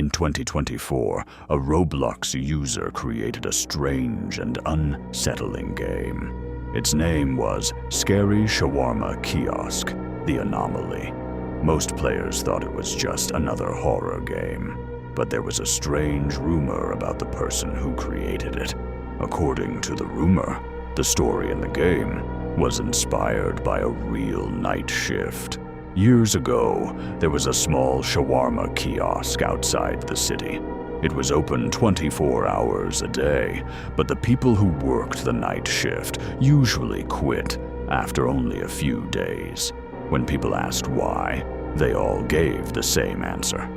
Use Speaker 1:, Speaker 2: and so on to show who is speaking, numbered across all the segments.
Speaker 1: In 2024, a Roblox user created a strange and unsettling game. Its name was Scary Shawarma Kiosk, the Anomaly. Most players thought it was just another horror game, but there was a strange rumor about the person who created it. According to the rumor, the story in the game was inspired by a real night shift. Years ago, there was a small shawarma kiosk outside the city. It was open 24 hours a day, but the people who worked the night shift usually quit after only a few days. When people asked why, they all gave the same answer.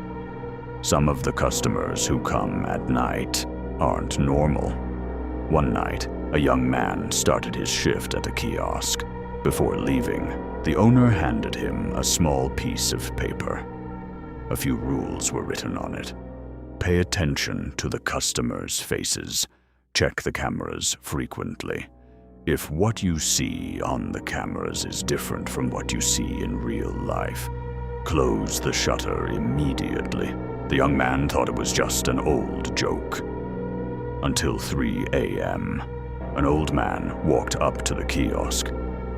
Speaker 1: Some of the customers who come at night aren't normal. One night, a young man started his shift at the kiosk. Before leaving, the owner handed him a small piece of paper. A few rules were written on it. Pay attention to the customers' faces. Check the cameras frequently. If what you see on the cameras is different from what you see in real life, close the shutter immediately. The young man thought it was just an old joke. Until 3 a.m., an old man walked up to the kiosk.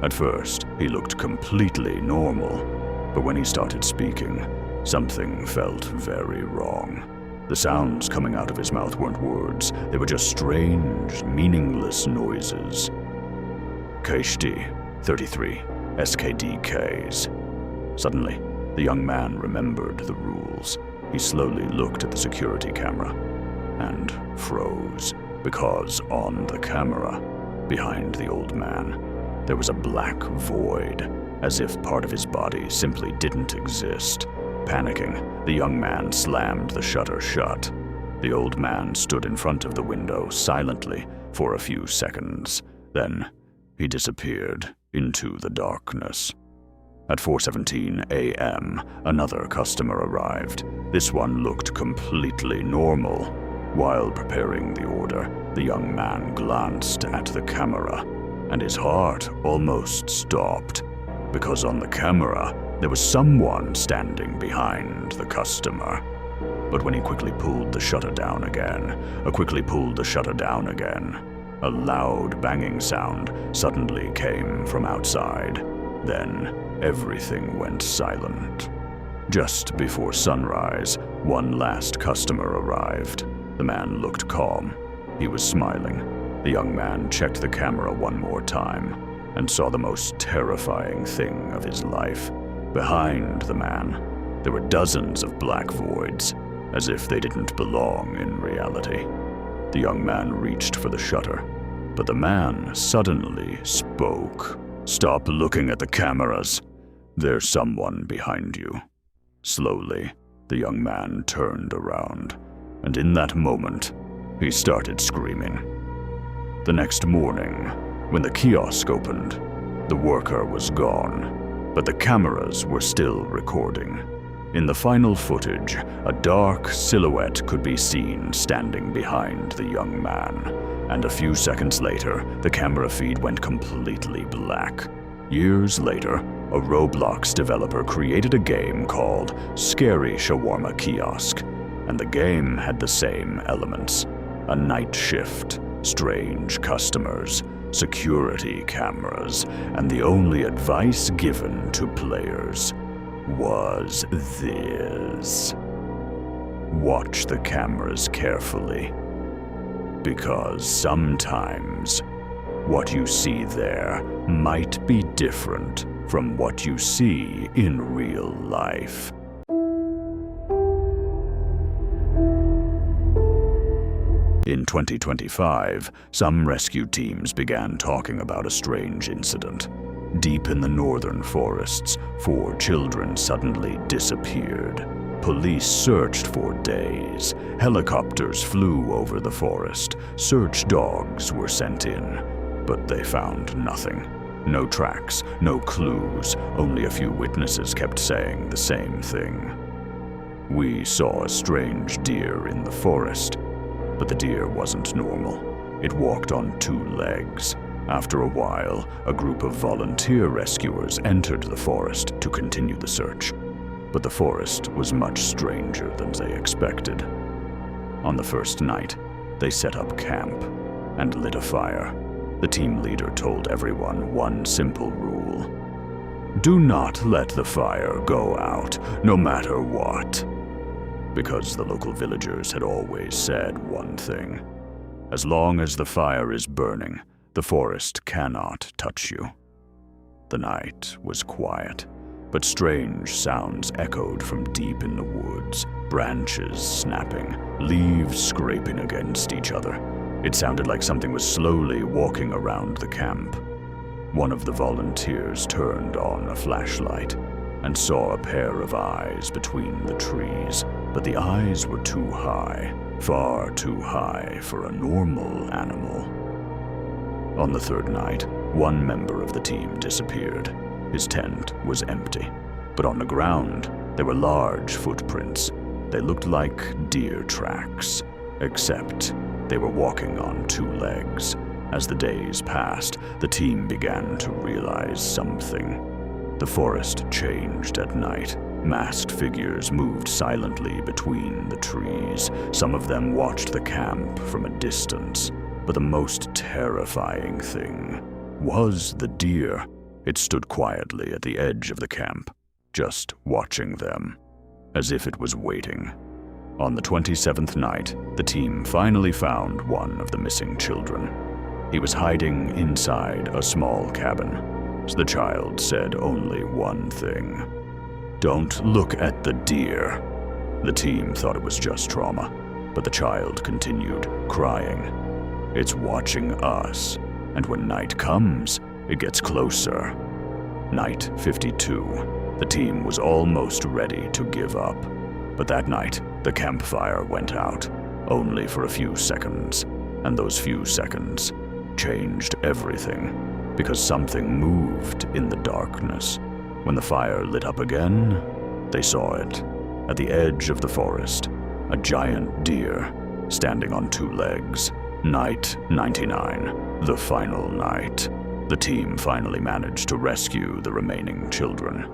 Speaker 1: At first, he looked completely normal, but when he started speaking, something felt very wrong. The sounds coming out of his mouth weren't words, they were just strange, meaningless noises. KSD 33 SKDKs. Suddenly, the young man remembered the rules. He slowly looked at the security camera and froze, because on the camera, behind the old man, there was a black void, as if part of his body simply didn't exist. Panicking, the young man slammed the shutter shut. The old man stood in front of the window silently for a few seconds. Then, he disappeared into the darkness. At 4:17 a.m., another customer arrived. This one looked completely normal. While preparing the order, the young man glanced at the camera, and his heart almost stopped, because on the camera, there was someone standing behind the customer. But when he quickly pulled the shutter down again, a loud banging sound suddenly came from outside. Then, everything went silent. Just before sunrise, one last customer arrived. The man looked calm. He was smiling. The young man checked the camera one more time and saw the most terrifying thing of his life. Behind the man, there were dozens of black voids, as if they didn't belong in reality. The young man reached for the shutter, but the man suddenly spoke. "Stop looking at the cameras. There's someone behind you." Slowly, the young man turned around, and in that moment, he started screaming. The next morning, when the kiosk opened, the worker was gone, but the cameras were still recording. In the final footage, a dark silhouette could be seen standing behind the young man, and a few seconds later, the camera feed went completely black. Years later, a Roblox developer created a game called Scary Shawarma Kiosk, and the game had the same elements: a night shift, strange customers, security cameras, and the only advice given to players was this: watch the cameras carefully, because sometimes what you see there might be different from what you see in real life. In 2025, some rescue teams began talking about a strange incident. Deep in the northern forests, 4 children suddenly disappeared. Police searched for days. Helicopters flew over the forest. Search dogs were sent in, but they found nothing. No tracks, no clues, only a few witnesses kept saying the same thing. We saw a strange deer in the forest, but the deer wasn't normal. It walked on 2 legs. After a while, a group of volunteer rescuers entered the forest to continue the search. but the forest was much stranger than they expected. On the first night, they set up camp and lit a fire. The team leader told everyone one simple rule: do not let the fire go out, no matter what. Because the local villagers had always said one thing: as long as the fire is burning, the forest cannot touch you. The night was quiet, but strange sounds echoed from deep in the woods, branches snapping, leaves scraping against each other. It sounded like something was slowly walking around the camp. One of the volunteers turned on a flashlight and saw a pair of eyes between the trees, but the eyes were too high, far too high for a normal animal. On the third night, one member of the team disappeared. His tent was empty, but on the ground there were large footprints. They looked like deer tracks, except they were walking on two legs. As the days passed, the team began to realize something. The forest changed at night. Masked figures moved silently between the trees. Some of them watched the camp from a distance. But the most terrifying thing was the deer. It stood quietly at the edge of the camp, just watching them, as if it was waiting. On the 27th night, the team finally found one of the missing children. He was hiding inside a small cabin. The child said only one thing: "Don't look at the deer." The team thought it was just trauma, but the child continued crying. "It's watching us, and when night comes, it gets closer." Night 52. The team was almost ready to give up. But that night, the campfire went out, only for a few seconds. And those few seconds changed everything, because something moved in the darkness. When the fire lit up again, they saw it. At the edge of the forest, a giant deer, standing on two legs. Night 99, the final night. The team finally managed to rescue the remaining children.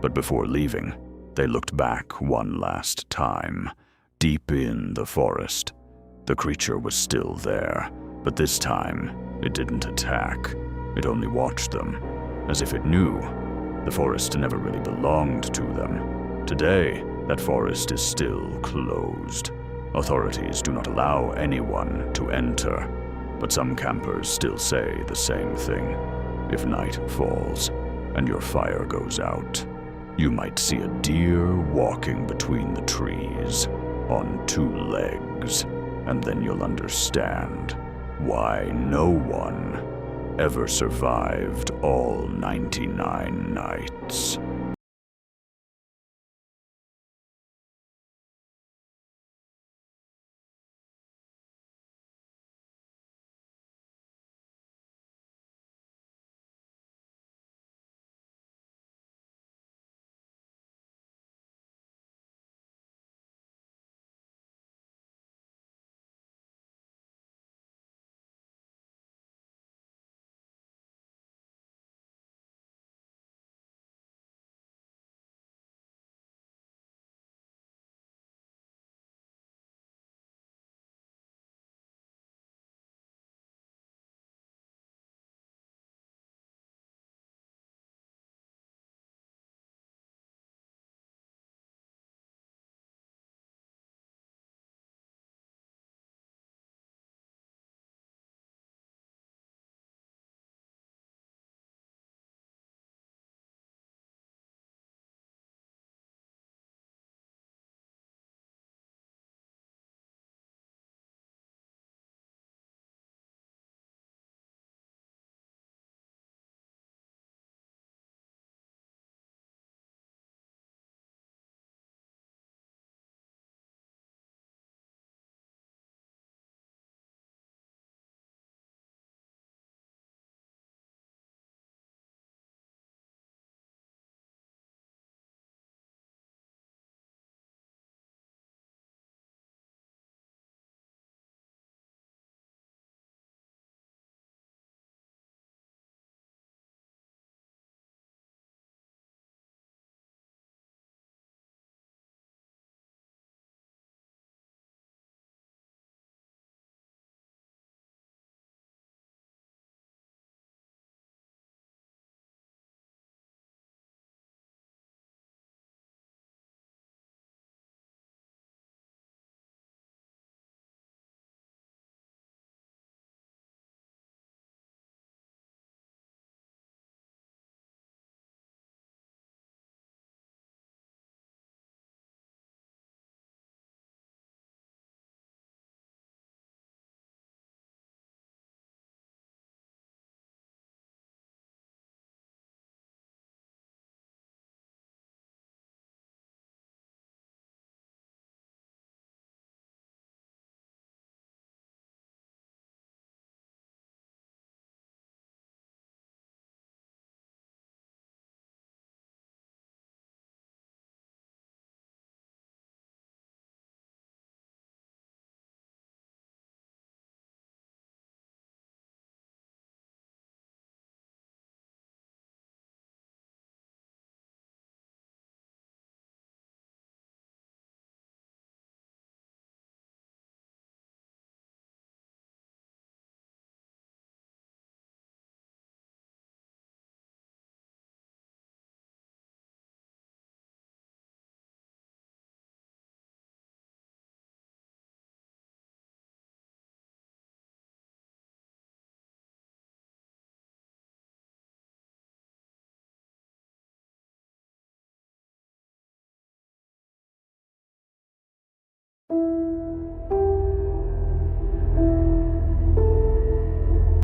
Speaker 1: But before leaving, they looked back one last time. Deep in the forest, the creature was still there, but this time, it didn't attack. It only watched them, as if it knew. The forest never really belonged to them. Today, that forest is still closed. Authorities do not allow anyone to enter, but some campers still say the same thing. If night falls and your fire goes out, you might see a deer walking between the trees on two legs, and then you'll understand why no one ever survived all 99 nights.